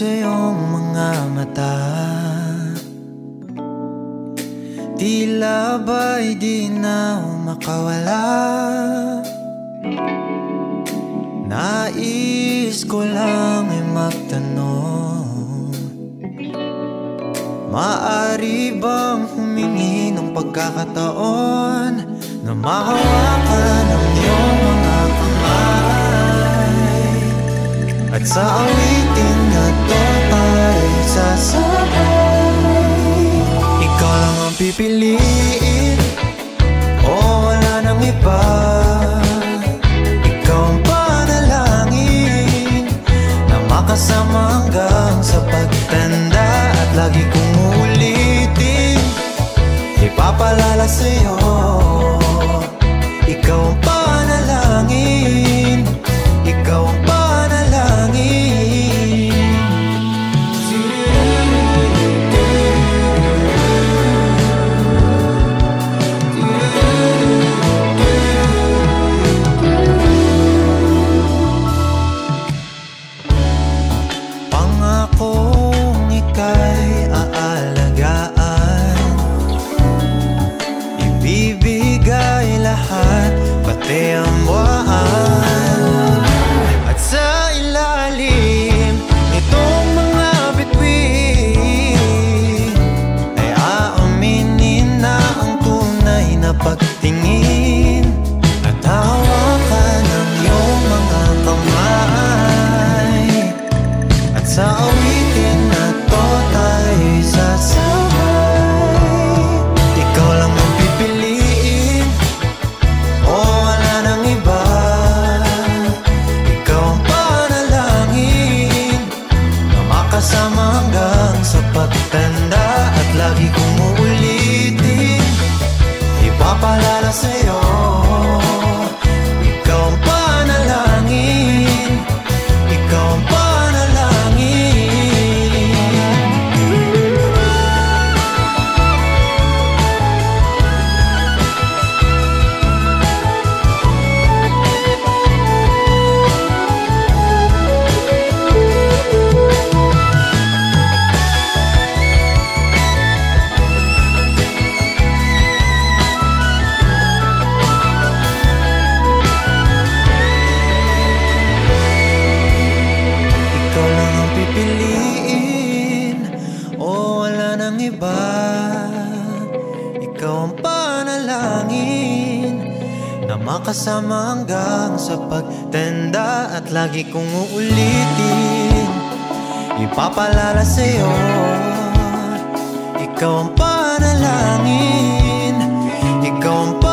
sa iyong mga mata, tila ba'y di na makawala. Nais ko lang ay magtanong, maaari bang humingi ng pagkakataon na mahawakan ang iyong mga kamay, at sa awitin na to tayo sasabay. Ikaw lang ang pipiliin, o wala nang iba. Ikaw ang panalangin na makasama hanggang sa pagtanda, at lagi kong uulitin, ipapalala sa'yo. Ikaw ang panalangin, ikaw ang panalangin. Pangakong ika'y aalagaan, ibibigay lahat, pati ang buwan. At sa ilalim nitong mga bituin ay aaminin na ang tunay na pagtingin, at hawakan ang iyong mga kamay, at sa awitin na to tayo'y sasabay. Ikaw lang ang pipiliin, o wala nang iba. Ikaw ang panalangin na makasama hanggang sa pagtanda, at lagi kong uulitin, ipapalala sa'yo. Ikaw ang panalangin, ikaw ang panalangin. Ikaw lang ang pipiliin, o wala nang iba. Ikaw ang panalangin na makasama hanggang sa pagtanda, at lagi kong uulitin, ipapalala sa'yo. Ikaw ang panalangin, ikaw ang panalangin.